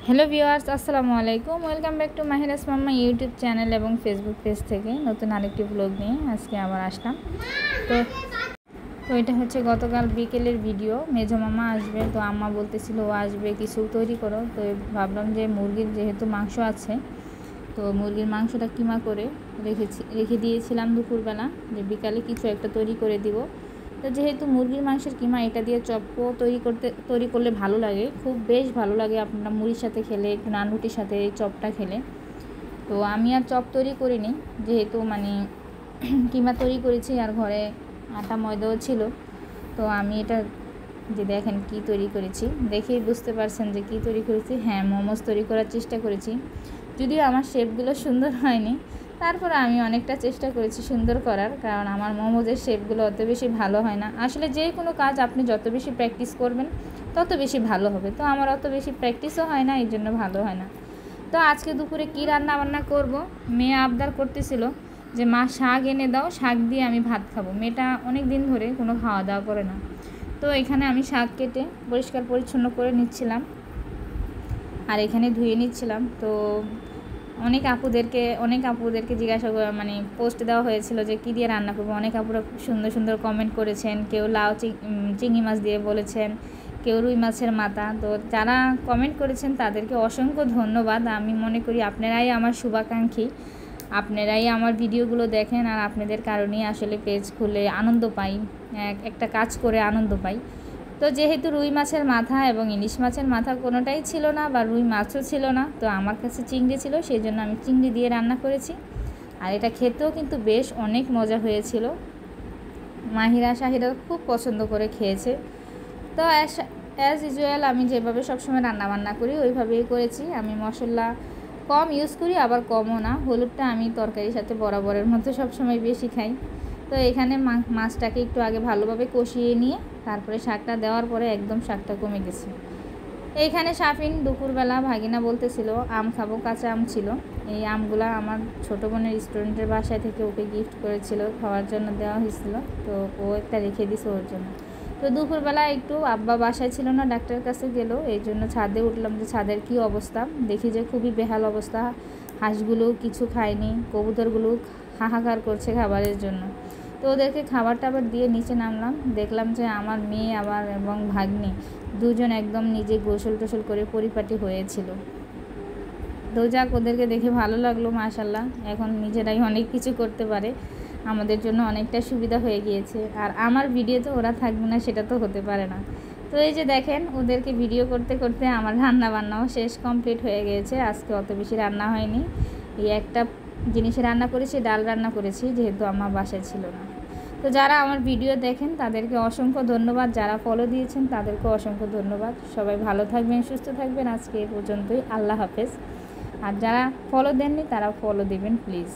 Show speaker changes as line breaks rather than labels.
Hello viewers, আসসালামু আলাইকুম। Welcome back to Mahira's mamma YouTube channel এবং ফেসবুক পেজ থেকে নতুন আরেকটি ব্লগ নিয়ে আজকে আবার আসলাম। তো এটা হচ্ছে গতকাল বিকেলের ভিডিও। মেজো মামা আসবে, তো আম্মা বলতেছিল ও আসবে, কিছু তৈরি করো। তো ভাবলাম যে মুরগির যেহেতু মাংস আছে, তো মুরগির মাংসটা কিমা করে রেখে দিয়েছিলাম দুপুরবেলা, যে বিকালে কিছু একটা তৈরি করে দিব। তো যেহেতু মুরগির মাংসের কিমা, এটা দিয়ে চপও তৈরি করলে ভালো লাগে, খুব বেশ ভালো লাগে আপনারা মুড়ির সাথে খেলে, একটু নান রুটির সাথে এই চপটা খেলে। তো আমি আর চপ তৈরি করিনি, যেহেতু কিমা তৈরি করেছি আর ঘরে আটা ময়দাও ছিল। তো আমি এটা যে দেখেন কি তৈরি করেছি, দেখেই বুঝতে পারছেন যে কি তৈরি করেছি। হ্যাঁ, মোমোস তৈরি করার চেষ্টা করেছি, যদিও আমার শেপগুলো সুন্দর হয়নি, তারপরে আমি অনেকটা চেষ্টা করেছি সুন্দর করার, কারণ আমার মোমোজের শেপগুলো অত বেশি ভালো হয় না। আসলে যে কোনো কাজ আপনি যত বেশি প্র্যাকটিস করবেন তত বেশি ভালো হবে। তো আমার অত বেশি প্র্যাকটিসও হয় না, এই জন্য ভালো হয় না। তো আজকে দুপুরে কি রান্না বান্না করব, মেয়ে আবদার করতেছিল যে মা শাক এনে দাও, শাক দিয়ে আমি ভাত খাবো। মেয়েটা অনেক দিন ধরে কোনো খাওয়া দাওয়া করে না। তো এখানে আমি শাক কেটে পরিষ্কার পরিচ্ছন্ন করে নিচ্ছিলাম আর এখানে ধুয়ে নিচ্ছিলাম। তো অনেক আপুদেরকে জিজ্ঞাসা পোস্ট দেওয়া হয়েছিল যে কী দিয়ে রান্না করবো। অনেক আপুরা খুব সুন্দর সুন্দর কমেন্ট করেছেন, কেউ লাউ চিংড়ি মাছ দিয়ে বলেছেন, কেউ রুই মাছের মাথা। তো যারা কমেন্ট করেছেন তাদেরকে অসংখ্য ধন্যবাদ। আমি মনে করি আপনারাই আমার শুভাকাঙ্ক্ষী, আপনারাই আমার ভিডিওগুলো দেখেন, আর আপনাদের কারণেই আসলে পেজ খুলে আনন্দ পাই, একটা কাজ করে আনন্দ পাই। তো যেহেতু রুই মাছের মাথা এবং ইলিশ মাছের মাথা কোনোটাই ছিল না, বা রুই মাছও ছিল না, তো আমার কাছে চিংড়ি ছিল, সেই জন্য আমি চিংড়ি দিয়ে রান্না করেছি। আর এটা খেতেও কিন্তু বেশ অনেক মজা হয়েছিল। শাহিরা খুব পছন্দ করে খেয়েছে। তো অ্যাজ ইউজুয়াল আমি যেভাবে সবসময় রান্নাবান্না করি ওইভাবেই করেছি। আমি মশলা কম ইউজ করি, আবার কমও না। হলুদটা আমি তরকারির সাথে বরাবরের মতো সবসময় বেশি খাই। তো এখানে মাছটাকে একটু আগে ভালোভাবে কষিয়ে নিয়ে তারপরে শাকটা দেওয়ার পরে একদম শাকটা কমে গেছে। এইখানে সাফিন দুপুরবেলা ভাগিনা বলতেছিল আম খাবো, কাঁচা আম ছিল। এই আমগুলা আমার ছোটো বোনের স্টুডেন্টের বাসায় থেকে ওকে গিফট করেছিল, খাওয়ার জন্য দেওয়া হয়েছিল। তো ও একটা রেখে দিছে ওর জন্য। তো দুপুরবেলা একটু আব্বা বাসায় ছিল না, ডাক্তারের কাছে গেল, এই জন্য ছাদে উঠলাম যে ছাদের কি অবস্থা। দেখি যে খুবই বেহাল অবস্থা। হাঁসগুলো কিছু খায়নি, কবুতরগুলো হাহাকার করছে খাবারের জন্য। তো ওদেরকে খাবার টাবার দিয়ে নিচে নামলাম, দেখলাম যে আমার মেয়ে এবং ভাগ্নি দুজন একদম নিজে গোসল টোসল করে পরিপাটি হয়েছিল। তো যাক, ওদেরকে দেখে ভালো লাগলো। মাশাল্লাহ, এখন নিজেরাই অনেক কিছু করতে পারে, আমাদের জন্য অনেকটা সুবিধা হয়ে গিয়েছে। আর আমার ভিডিওতে ওরা থাকবে না সেটা তো হতে পারে না। তো এই যে দেখেন, ওদেরকে ভিডিও করতে করতে আমার রান্না বান্নাও শেষ কমপ্লিট হয়ে গিয়েছে। আজকে অত বেশি রান্না হয়নি, এই একটা জিনিসে রান্না করেছি, ডাল রান্না করেছি, যেহেতু আমার বাসায় ছিল না। তো যারা আমার ভিডিও দেখেন তাদেরকে অসংখ্য ধন্যবাদ, যারা ফলো দিয়েছেন তাদেরকেও অসংখ্য ধন্যবাদ। সবাই ভালো থাকবেন, সুস্থ থাকবেন। আজকে এ পর্যন্তই, আল্লাহ হাফেজ। আর যারা ফলো দেননি তারা ফলো দিবেন প্লিজ।